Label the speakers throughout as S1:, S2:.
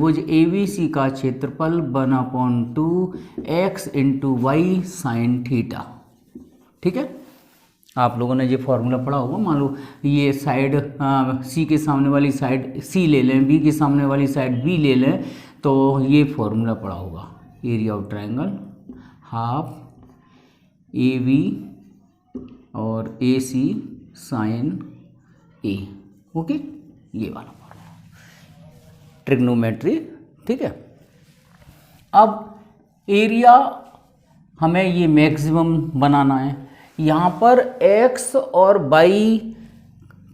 S1: त्रिभुज ABC का क्षेत्रफल 1/2 x into Y sine theta. ठीक है, आप लोगों ने ये फॉर्मूला पढ़ा होगा। मान लो ये साइड C के सामने वाली साइड C ले लें, B के सामने वाली साइड B ले लें, तो ये फॉर्मूला पढ़ा होगा। Area of triangle half AB और AC साइन A। ओके, ये वाला फॉर्मूला ट्रिग्नोमेट्री। ठीक है, अब एरिया हमें ये मैक्सिमम बनाना है। यहाँ पर x और y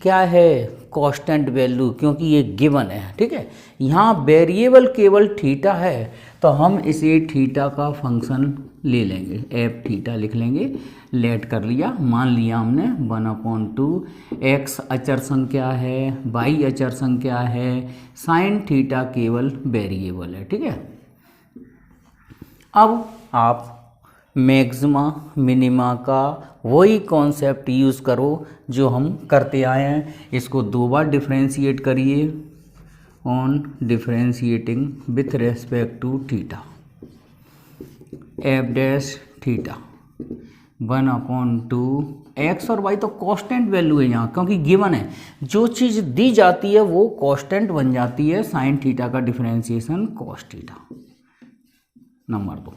S1: क्या है, कांस्टेंट वैल्यू, क्योंकि ये गिवन है। ठीक है, यहाँ वेरिएबल केवल थीटा है, तो हम इसे थीटा का फंक्शन ले लेंगे, एफ थीटा लिख लेंगे। लेट कर लिया, मान लिया हमने 1/2 x अचर संख्या है, y अचर संख्या है, साइन थीटा केवल वेरिएबल है। ठीक है, अब आप मैक्सिमा मिनिमा का वही कॉन्सेप्ट यूज़ करो जो हम करते आए हैं। इसको 2 बार डिफ्रेंशिएट करिए on differentiating with respect to theta. F dash theta 1/2 X और वाई तो कांस्टेंट वैल्यू है यहाँ, क्योंकि गिवन है। जो चीज़ दी जाती है वो कांस्टेंट बन जाती है। साइन थीटा का differentiation cos theta. Number 2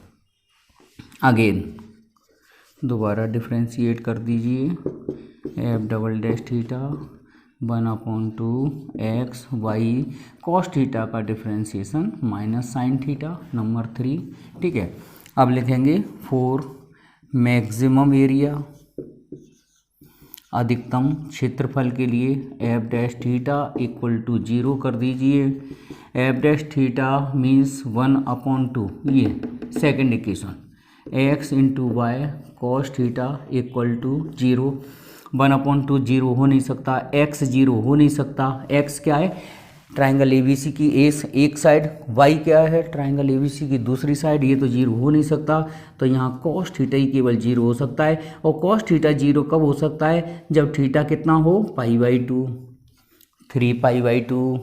S1: again दोबारा डिफ्रेंशिएट कर दीजिए। F double dash theta 1/2 x y cos theta का differentiation minus sine theta. Number 3। ठीक है, अब लिखेंगे 4 मैक्सिमम एरिया अधिकतम क्षेत्रफल के लिए F dash theta equal to 0 कर दीजिए। एफ डैश थीटा मीन्स 1/2, ये second equation, X into Y cos theta equal to 0। 1/2 0 हो नहीं सकता, एक्स 0 हो नहीं सकता। एक्स क्या है, ट्राइंगल ABC की एक साइड, वाई क्या है, ट्राइंगल ABC की दूसरी साइड। ये तो 0 हो नहीं सकता, तो यहाँ कॉस थीटा ही केवल 0 हो सकता है। और कॉस थीटा 0 कब हो सकता है, जब थीटा कितना हो, π/2, 3π/2,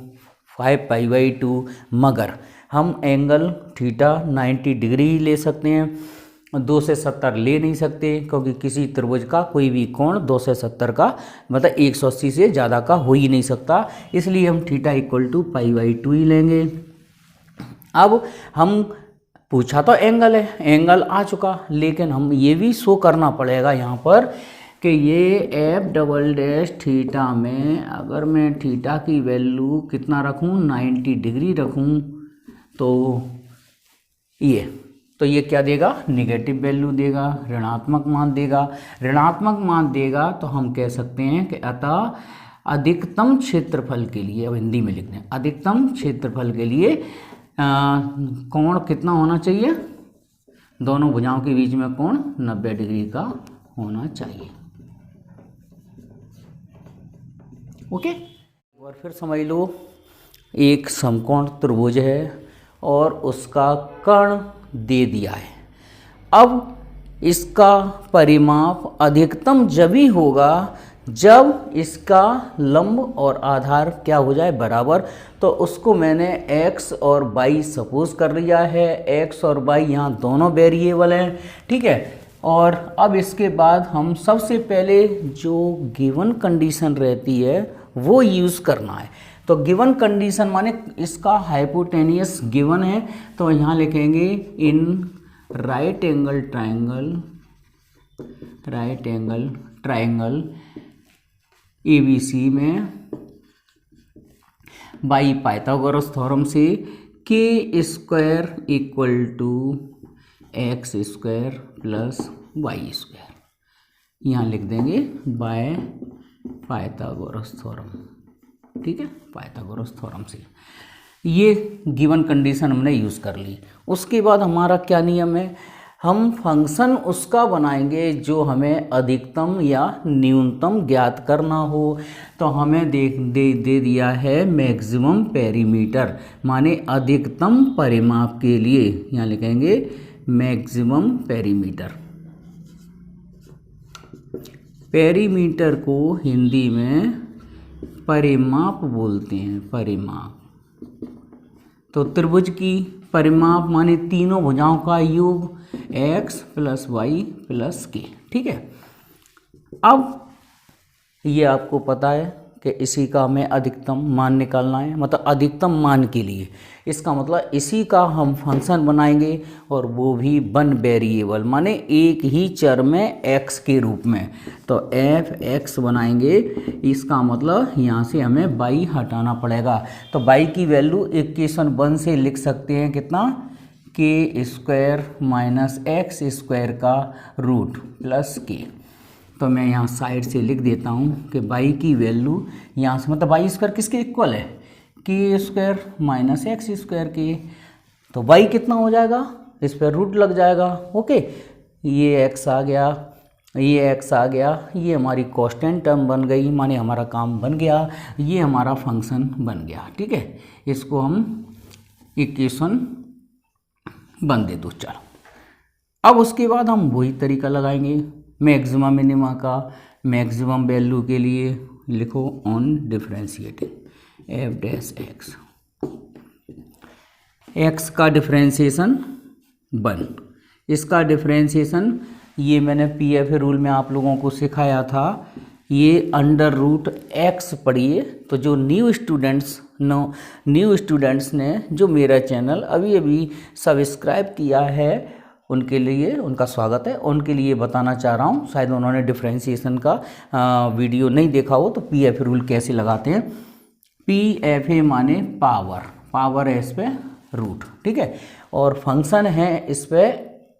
S1: 5π/2। मगर हम एंगल थीटा 90 डिग्री ही ले सकते हैं, 2 से 70 ले नहीं सकते, क्योंकि किसी त्रिभुज का कोई भी कोण 2 से 70 का मतलब 180 से ज़्यादा का हो ही नहीं सकता। इसलिए हम थीटा इक्वल टू π/2 ही लेंगे। अब हम पूछा तो एंगल है, एंगल आ चुका, लेकिन हम ये भी शो करना पड़ेगा यहाँ पर कि ये एफ डबल डैश थीटा में अगर मैं थीटा की वैल्यू कितना रखूँ, 90 डिग्री रखूँ, तो ये क्या देगा, निगेटिव वैल्यू देगा, ऋणात्मक मान देगा। ऋणात्मक मान देगा तो हम कह सकते हैं कि अतः अधिकतम क्षेत्रफल के लिए, अब हिंदी में लिखते हैं, अधिकतम क्षेत्रफल के लिए कोण कितना होना चाहिए, दोनों भुजाओं के बीच में कोण 90 डिग्री का होना चाहिए। ओके, और फिर समझ लो एक समकोण त्रिभुज है और उसका कर्ण दे दिया है। अब इसका परिमाप अधिकतम जब ही होगा जब इसका लंब और आधार क्या हो जाए, बराबर। तो उसको मैंने x और y सपोज कर लिया है। x और y यहाँ दोनों वेरिएबल हैं, ठीक है। और अब इसके बाद हम सबसे पहले जो गिवन कंडीशन रहती है वो यूज़ करना है। तो गिवन कंडीशन माने इसका हाइपोटेनियस गिवन है, तो यहाँ लिखेंगे in right angle triangle ABC में बाई पाइथागोरस थ्योरम से k² equal to x² plus y², यहाँ लिख देंगे बाय पाइथागोरस थ्योरम, ठीक है, पाइथागोरस थ्योरम से। ये गिवन कंडीशन हमने यूज़ कर ली। उसके बाद हमारा क्या नियम है, हम फंक्शन उसका बनाएंगे जो हमें अधिकतम या न्यूनतम ज्ञात करना हो। तो हमें दे दिया है मैक्सिमम पेरीमीटर, माने अधिकतम परिमाप के लिए, यहाँ लिखेंगे मैक्सिमम पेरीमीटर। पेरीमीटर को हिंदी में परिमाप बोलते हैं, परिमाप। तो त्रिभुज की परिमाप माने तीनों भुजाओं का योग x प्लस वाई प्लस के। ठीक है, अब ये आपको पता है कि इसी का हमें अधिकतम मान निकालना है, मतलब अधिकतम मान के लिए इसका मतलब इसी का हम फंक्शन बनाएंगे और वो भी वन वेरिएबल माने एक ही चर में x के रूप में। तो एफ एक्स बनाएंगे, इसका मतलब यहाँ से हमें y हटाना पड़ेगा। तो y की वैल्यू इक्वेशन 1 से लिख सकते हैं कितना, के स्क्वायर माइनस एक्स स्क्वायर का रूट प्लस के। तो मैं यहाँ साइड से लिख देता हूँ कि y की वैल्यू यहाँ से मतलब y स्क्वायर किसके इक्वल है, के स्क्वायर माइनस एक्स स्क्वायर के। तो y कितना हो जाएगा, इस पर रूट लग जाएगा। ओके, ये x आ गया, ये x आ गया, ये हमारी कांस्टेंट टर्म बन गई, माने हमारा काम बन गया, ये हमारा फंक्शन बन गया। ठीक है, इसको हम इक्वेशन बन दे दो। चलो, अब उसके बाद हम वही तरीका लगाएंगे मैक्सिमम मिनिमा का। मैक्सिमम वैल्यू के लिए लिखो on differentiating F dash x, x का डिफरेंशिएशन 1, इसका डिफरेंशिएशन ये मैंने पीएफ रूल में आप लोगों को सिखाया था, ये अंडर रूट एक्स पढ़िए। तो जो न्यू स्टूडेंट्स ने जो मेरा चैनल अभी अभी सब्सक्राइब किया है उनके लिए उनका स्वागत है। उनके लिए बताना चाह रहा हूँ, शायद उन्होंने डिफरेंशिएशन का वीडियो नहीं देखा हो, तो पीएफ रूल कैसे लगाते हैं। पीएफ माने पावर, पावर है इस पे रूट। ठीक है, और फंक्शन है इस पे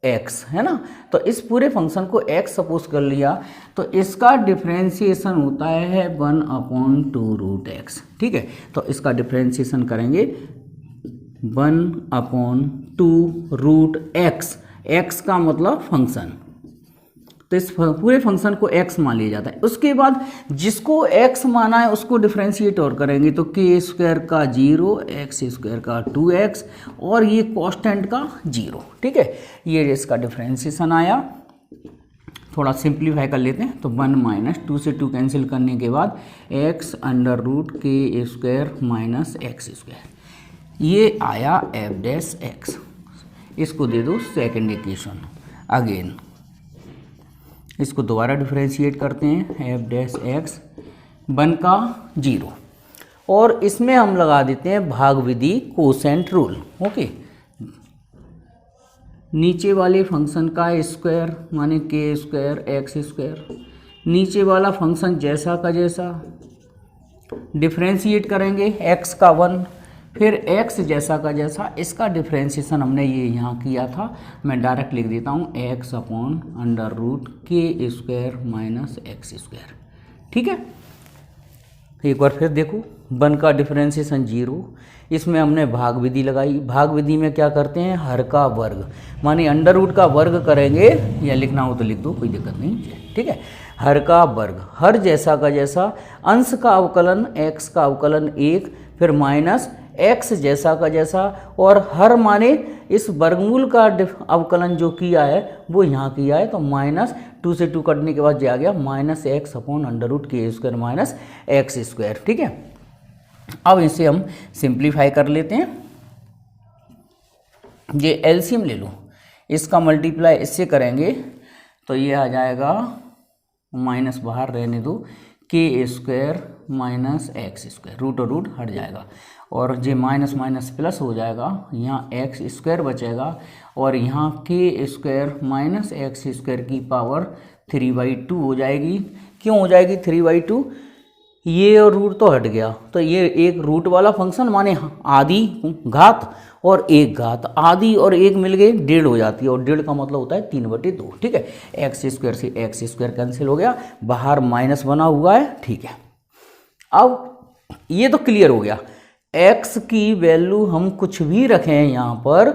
S1: एक्स, है ना। तो इस पूरे फंक्शन को एक्स सपोज कर लिया, तो इसका डिफरेंशिएशन होता है 1/2 रूट एक्स। ठीक है, तो इसका डिफरेंशिएशन करेंगे 1/2 रूट एक्स, एक्स का मतलब फंक्शन। तो इस पूरे फंक्शन को x मान लिया जाता है। उसके बाद जिसको x माना है उसको डिफरेंशिएट और करेंगे, तो के स्क्वायर का 0, एक्स स्क्वायर का 2x और ये कांस्टेंट का 0। ठीक है, ये इसका डिफरेंशिएशन आया। थोड़ा सिंप्लीफाई कर लेते हैं, तो 1 माइनस 2 से 2 कैंसिल करने के बाद x under root K square minus x square, ये आया एफ डैश एक्स। इसको दे दो सेकेंड इक्वेशन। अगेन इसको दोबारा डिफरेंशिएट करते हैं, एफ डैश एक्स 1 का 0, और इसमें हम लगा देते हैं भाग विधि, कोसेंट रूल। ओके, नीचे वाले फंक्शन का स्क्वायर माने के स्क्वायर एक्स स्क्वायर, नीचे वाला फंक्शन जैसा का जैसा, डिफरेंशिएट करेंगे x का 1, फिर x जैसा का जैसा। इसका डिफरेंशिएशन हमने ये यहाँ किया था, मैं डायरेक्ट लिख देता हूँ x upon under root K square minus x square. ठीक है, एक बार फिर देखो, 1 का डिफरेंशिएशन 0, इसमें हमने भाग विधि लगाई। भाग विधि में क्या करते हैं, हर का वर्ग माने अंडर रूट का वर्ग करेंगे, या लिखना हो तो लिख दो, कोई दिक्कत नहीं। ठीक है, हर का वर्ग, हर जैसा का जैसा, अंश का अवकलन x का अवकलन 1, फिर माइनस x जैसा का जैसा, और हर माने इस वर्गमूल का अवकलन जो किया है वो यहाँ किया है, तो माइनस 2 से 2 कटने के बाद जो आ गया minus x upon under root K square minus x square. ठीक है, अब इसे हम सिंप्लीफाई कर लेते हैं। ये एलसीएम ले लो, इसका मल्टीप्लाई इससे करेंगे तो ये आ जाएगा, माइनस बाहर रहने दो, K square minus x square, root और रूट हट जाएगा, और ये माइनस माइनस प्लस हो जाएगा, यहाँ एक्स स्क्वायर बचेगा, और यहाँ के स्क्वायर माइनस एक्स स्क्वायर की पावर 3/2 हो जाएगी। क्यों हो जाएगी 3/2, ये और रूट तो हट गया, तो ये एक रूट वाला फंक्शन माने आधी घात और एक घात, आधी और एक मिल गए 1.5 हो जाती है, और 1.5 का मतलब होता है 3/2। ठीक है, एक्स स्क्वायर से एक्स स्क्वायर कैंसिल हो गया, बाहर माइनस बना हुआ है। ठीक है, अब ये तो क्लियर हो गया, एक्स की वैल्यू हम कुछ भी रखें यहाँ पर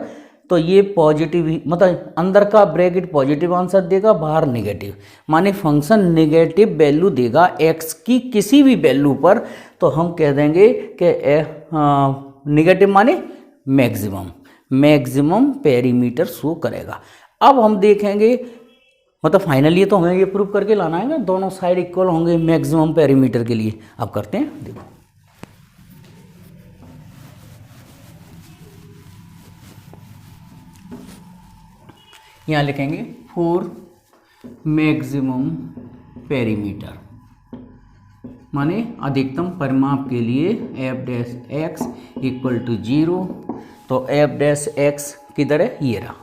S1: तो ये पॉजिटिव ही, मतलब अंदर का ब्रैकेट पॉजिटिव आंसर देगा, बाहर नेगेटिव, माने फंक्शन नेगेटिव वैल्यू देगा एक्स की किसी भी वैल्यू पर, तो हम कह देंगे कि नेगेटिव माने मैक्सिमम पेरीमीटर शो करेगा। अब हम देखेंगे, मतलब फाइनली तो हमें ये प्रूव करके लाना है ना, दोनों साइड इक्वल होंगे मैक्सिमम पेरीमीटर के लिए। अब करते हैं, देखो यहाँ लिखेंगे फॉर मैक्सिमम पेरीमीटर, माने अधिकतम परिमाप के लिए F dash X equal to 0। तो एफ डैश एक्स किधर है, ये रहा,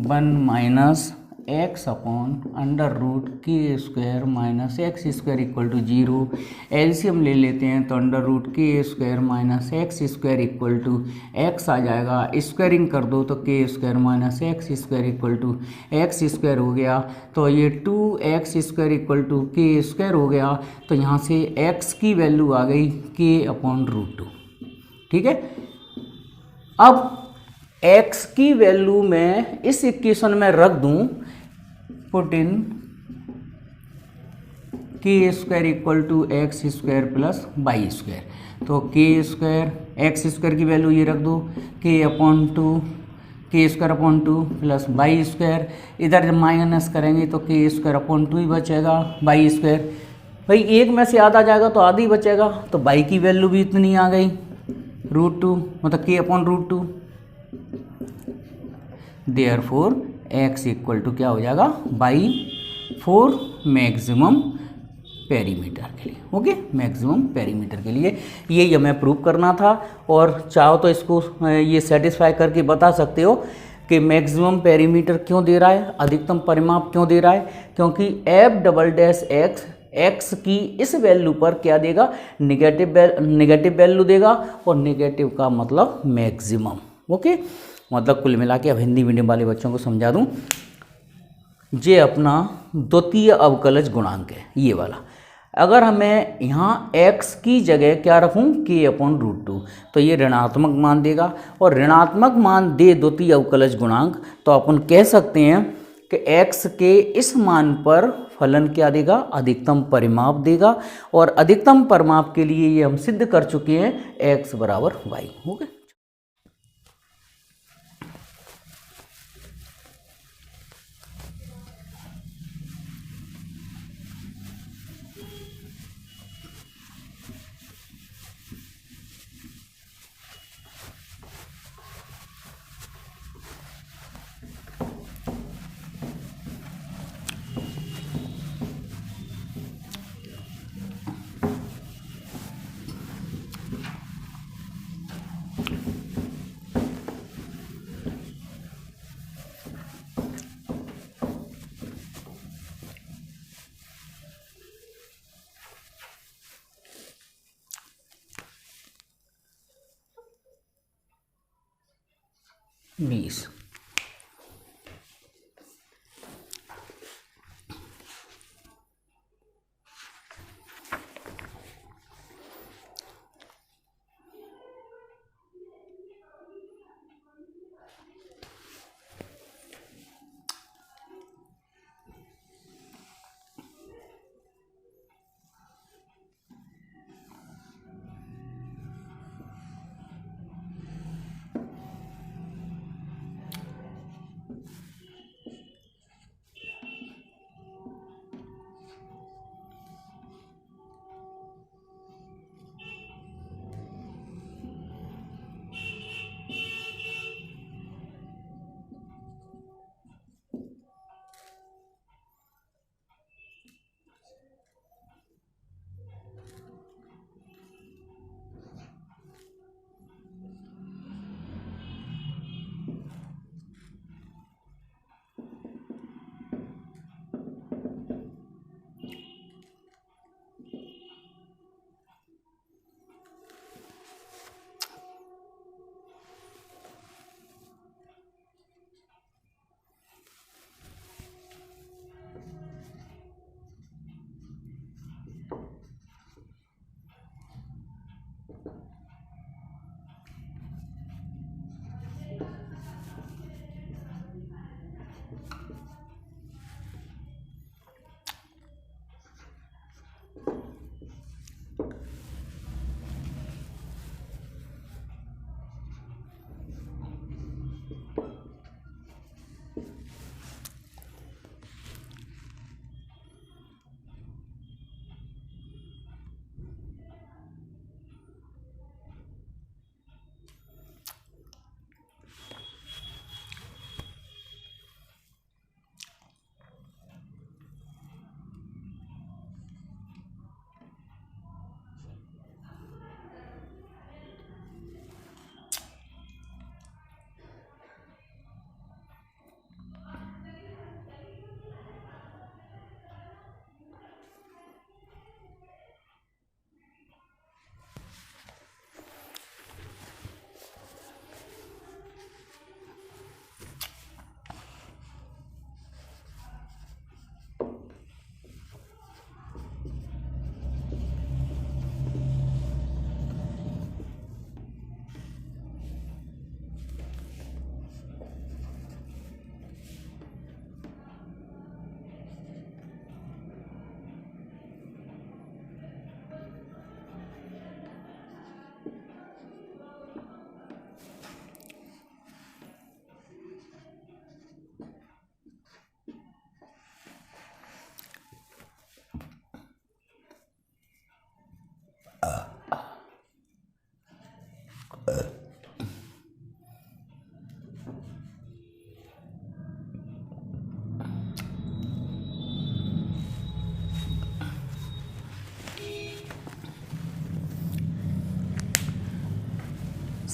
S1: 1 minus x upon under root K square minus x square equal to 0। LCM ले लेते हैं तो under root K square minus x square equal to x आ जाएगा, स्क्वायरिंग कर दो तो K square minus x square equal to x square हो गया। तो ये 2x square equal to K square हो गया। तो यहाँ से x की वैल्यू आ गई के अपॉन रूट 2। ठीक है, अब x की वैल्यू मैं इस इक्वेशन में रख दूं, put in K square equal to x square plus Y square. तो के स्क्वायर एक्स स्क्वायर की वैल्यू ये रख दो, K upon 2 K square upon 2 plus Y square, इधर जब माइनस करेंगे तो के स्क्वायर अपॉन 2 ही बचेगा, वाई स्क्वायर भाई एक में से आधा जाएगा तो आधा ही बचेगा। तो वाई की वैल्यू भी इतनी आ गई, रूट 2, मतलब K upon root 2। Therefore X equal to क्या हो जाएगा, बाई 4 मैक्सिमम पेरीमीटर के लिए। ओके, मैक्सिमम पेरीमीटर के लिए ये हमें प्रूव करना था। और चाहो तो इसको ये सेटिस्फाई करके बता सकते हो कि मैक्सिमम पेरीमीटर क्यों दे रहा है, अधिकतम परिमाप क्यों दे रहा है, क्योंकि F double dash x x की इस वैल्यू पर क्या देगा, नेगेटिव वैल्यू देगा, और नेगेटिव का मतलब मैक्सिमम। ओके, मतलब कुल मिला के अब हिंदी मीडियम वाले बच्चों को समझा दूं, ये अपना द्वितीय अवकलज गुणांक है ये वाला। अगर हमें यहाँ x की जगह क्या रखूँ, k अपॉन रूट 2, तो ये ऋणात्मक मान देगा, और ऋणात्मक मान दे द्वितीय अवकलज गुणांक, तो अपन कह सकते हैं कि x के इस मान पर फलन क्या देगा, अधिकतम परिमाप देगा। और अधिकतम परिमाप के लिए ये हम सिद्ध कर चुके हैं, x बराबर y। ओके, बीस।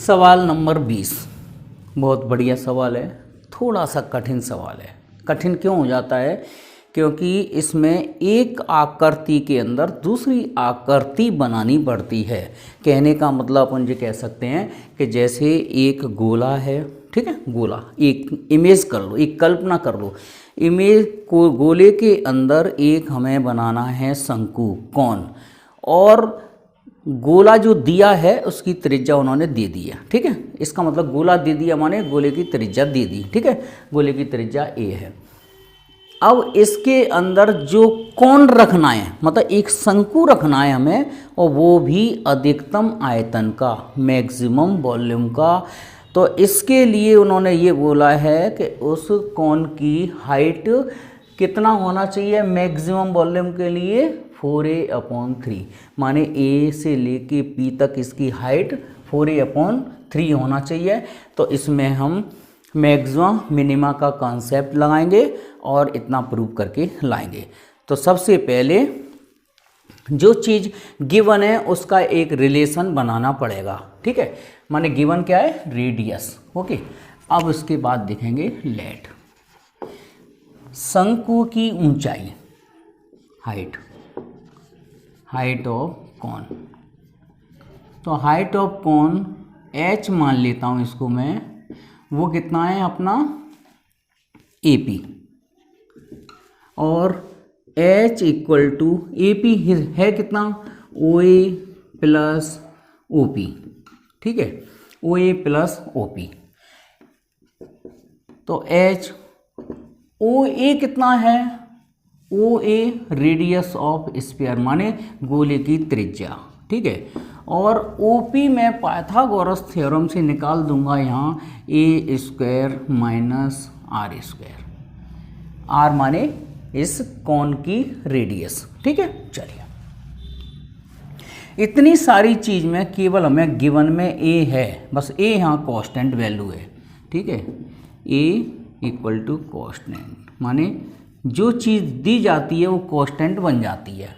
S1: सवाल नंबर 20 बहुत बढ़िया सवाल है, थोड़ा सा कठिन सवाल है। कठिन क्यों हो जाता है? क्योंकि इसमें एक आकृति के अंदर दूसरी आकृति बनानी पड़ती है। कहने का मतलब अपन ये कह सकते हैं कि जैसे एक गोला है, ठीक है, गोला, एक इमेज कर लो, एक कल्पना कर लो, इमेज को गोले के अंदर एक हमें बनाना है शंकु, कौन, और गोला जो दिया है उसकी त्रिज्या उन्होंने दे दी है, ठीक है। इसका मतलब गोला दे दिया माने गोले की त्रिज्या दे दी, ठीक है, गोले की त्रिज्या ए है। अब इसके अंदर जो कोण रखना है, मतलब एक शंकु रखना है हमें, और वो भी अधिकतम आयतन का, मैक्सिमम वॉल्यूम का। तो इसके लिए उन्होंने ये बोला है कि उस कोण की हाइट कितना होना चाहिए मैक्सिमम वॉल्यूम के लिए, 4a/3, माने ए से लेके पी तक इसकी हाइट 4a/3 होना चाहिए। तो इसमें हम मैक्सिमम मिनिमा का कॉन्सेप्ट लगाएंगे और इतना प्रूव करके लाएंगे। तो सबसे पहले जो चीज़ गिवन है उसका एक रिलेशन बनाना पड़ेगा, ठीक है। माने गिवन क्या है, रेडियस, ओके। अब उसके बाद देखेंगे लेट शंकु की ऊंचाई, हाइट ऑफ कोन। तो हाइट ऑफ कोन h मान लेता हूँ इसको मैं, वो कितना है अपना AP, और h इक्वल टू AP है कितना, OA प्लस OP, ठीक है, OA प्लस OP। तो h OA कितना है, OA रेडियस ऑफ स्फीयर माने गोले की त्रिज्या, ठीक है। और OP मैं पाइथागोरस थ्योरम से निकाल दूंगा यहाँ a² माइनस r², r माने इस कोण की रेडियस, ठीक है। चलिए, इतनी सारी चीज़ में केवल हमें गिवन में a है, बस a यहाँ कांस्टेंट वैल्यू है, ठीक है। a इक्वल टू कांस्टेंट माने जो चीज़ दी जाती है वो कांस्टेंट बन जाती है,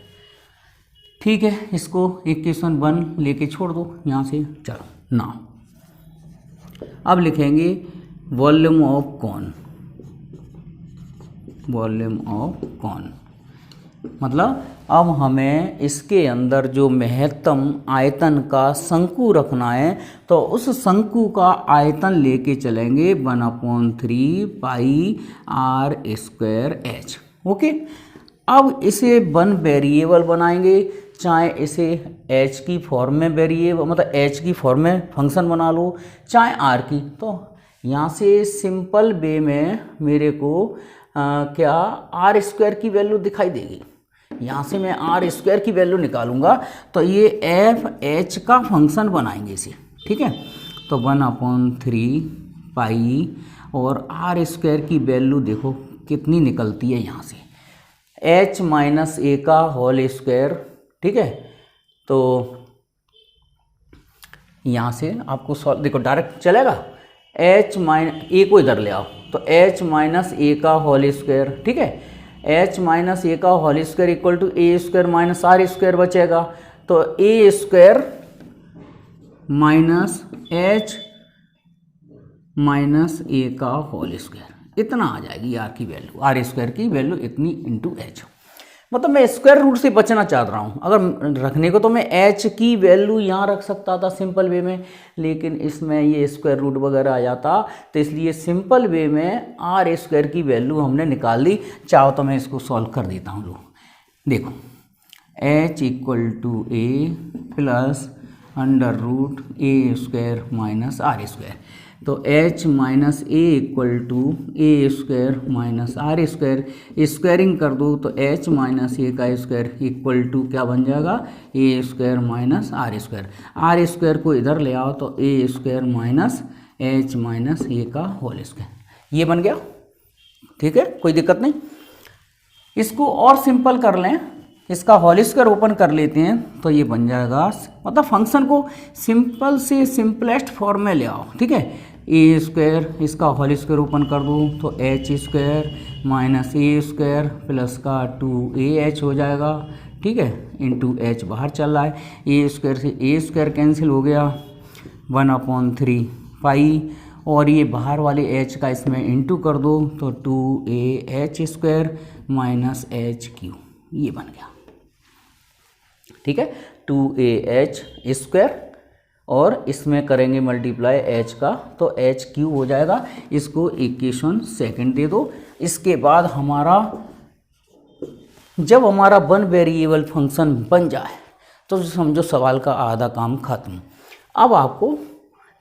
S1: ठीक है। इसको इक्वेशन 1 लेके छोड़ दो यहाँ से। चलो ना, अब लिखेंगे volume of cone, volume of cone मतलब अब हमें इसके अंदर जो महत्तम आयतन का शंकु रखना है, तो उस शंकु का आयतन लेके चलेंगे 1/3 पाई r²h, ओके। अब इसे 1 वेरिएबल बनाएंगे, चाहे इसे h की फॉर्म में वेरिएबल, मतलब h की फॉर्म में फंक्शन बना लो, चाहे r की। तो यहाँ से सिंपल वे में मेरे को क्या r² की वैल्यू दिखाई देगी। यहाँ से मैं r² की वैल्यू निकालूंगा तो ये f(h) का फंक्शन बनाएंगे इसे, ठीक है। तो 1/3 पाई और r² की वैल्यू देखो कितनी निकलती है यहाँ से, h माइनस a का होल स्क्वायर, ठीक है। तो यहाँ से आपको सॉल्व देखो डायरेक्ट चलेगा, h माइनस a को इधर ले आओ, तो h माइनस a का होल स्क्वायर, ठीक है। h माइनस a का whole square equal to a² minus r² बचेगा, तो a² minus h minus a का होल स्क्वायर, इतना आ जाएगी r की वैल्यू, r² की वैल्यू इतनी इंटू h। मतलब मैं स्क्वायर रूट से बचना चाह रहा हूँ, अगर रखने को तो मैं h की वैल्यू यहाँ रख सकता था सिंपल वे में, लेकिन इसमें ये स्क्वायर रूट वगैरह आ जाता, तो इसलिए सिंपल वे में r² की वैल्यू हमने निकाल ली। चाहो तो मैं इसको सॉल्व कर देता हूँ। लो देखो, h equal to a plus √a² minus r², तो h minus a equal to a² minus r², squaring कर दो तो h माइनस a का स्क्वायर इक्वल टू क्या बन जाएगा, a² माइनस r², को इधर ले आओ तो a² minus h minus a का होल स्क्वायर, ये बन गया, ठीक है, कोई दिक्कत नहीं। इसको और सिंपल कर लें, इसका होल स्क्वायर ओपन कर लेते हैं तो ये बन जाएगा, मतलब फंक्शन को सिंपल से सिंपलेस्ट फॉर्म में ले आओ, ठीक है। a², इसका होल स्क्वायर ओपन कर दो तो h² माइनस a² प्लस का 2ah हो जाएगा, ठीक है, इंटू h बाहर चल रहा है, a² से a² कैंसिल हो गया, 1/3 पाई, और ये बाहर वाले h का इसमें इंटू कर दो तो 2ah² माइनस HQ, ये बन गया। ठीक है, 2ah² और इसमें करेंगे मल्टीप्लाई h का तो HQ हो जाएगा। इसको इक्वेशन सेकंड दे दो। इसके बाद हमारा जब हमारा वन वेरिएबल फंक्शन बन जाए तो समझो सवाल का आधा काम खत्म। अब आपको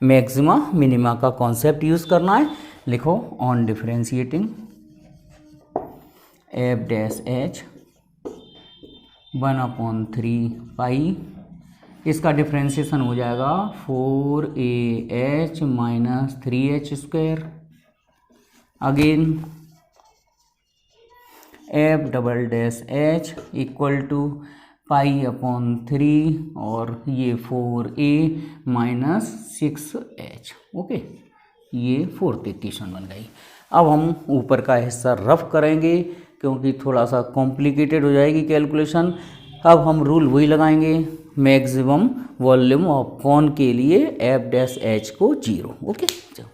S1: मैक्सिमा मिनिमा का कॉन्सेप्ट यूज़ करना है। लिखो ऑन डिफरेंशिएटिंग f' h 1/3 पाई, इसका डिफरेंशिएशन हो जाएगा 4ah minus 3h²। Again f'' equal to π/3 और ये 4a माइनस 6h। ओके, ये फोर्थ इक्वेशन बन गई। अब हम ऊपर का हिस्सा रफ करेंगे क्योंकि थोड़ा सा कॉम्प्लिकेटेड हो जाएगी कैलकुलेशन। अब हम रूल वही लगाएंगे, मैक्सिमम वॉल्यूम ऑफ कॉन के लिए f' को 0। ओके, चलो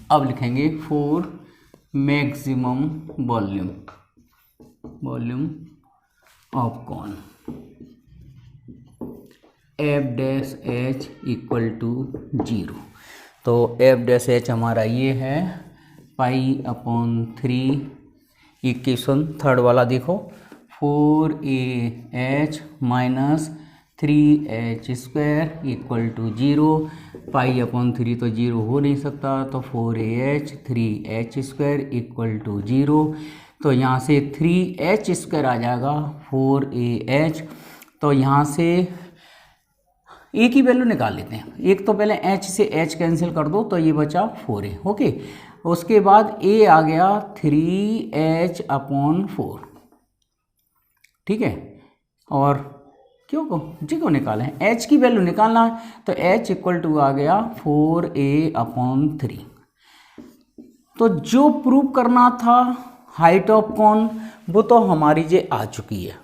S1: अब लिखेंगे for maximum volume of cone f' equal to 0। तो f' हमारा ये है π/3। इक्वेशन थर्ड वाला देखो, 4ah minus 3h² equal to 0। π/3 तो 0 हो नहीं सकता, तो 4ah 3h² इक्वल टू 0। तो यहाँ से 3h² आ जाएगा 4ah। तो यहाँ से ए की वैल्यू निकाल लेते हैं। एक तो पहले h से h कैंसिल कर दो तो ये बचा 4a। ओके, उसके बाद a आ गया 3h/4। ठीक है, और क्यों निकालें, h की वैल्यू निकालना है तो h इक्वल टू आ गया 4a/3। तो जो प्रूव करना था हाइट ऑफ कॉन वो तो हमारी जे आ चुकी है।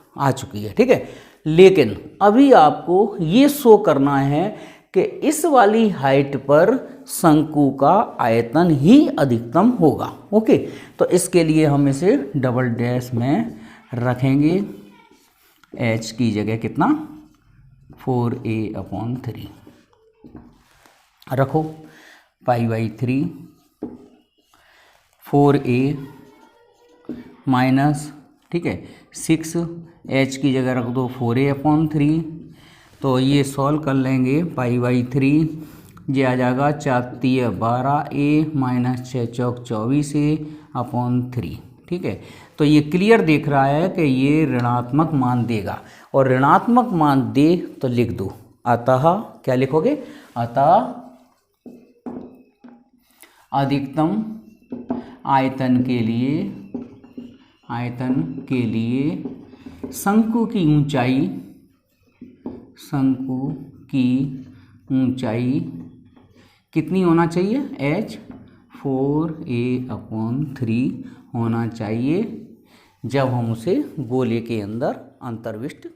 S1: ठीक है, लेकिन अभी आपको ये शो करना है कि इस वाली हाइट पर शंकु का आयतन ही अधिकतम होगा। ओके, तो इसके लिए हम इसे डबल डैश में रखेंगे, h की जगह कितना 4a/3 रखो, π/3 4a माइनस, ठीक है 6, h की जगह रख दो 4a/3। तो ये सॉल्व कर लेंगे, π/3 ये आ जाएगा 4×3 12a माइनस 6×4 24a/3। ठीक है, तो ये क्लियर दिख रहा है कि ये ऋणात्मक मान देगा, और ऋणात्मक मान दे तो लिख दो, अतः क्या लिखोगे, अतः अधिकतम आयतन के लिए शंकु की ऊंचाई कितनी होना चाहिए, h 4a/3 होना चाहिए जब हम उसे गोले के अंदर अंतर्विष्ट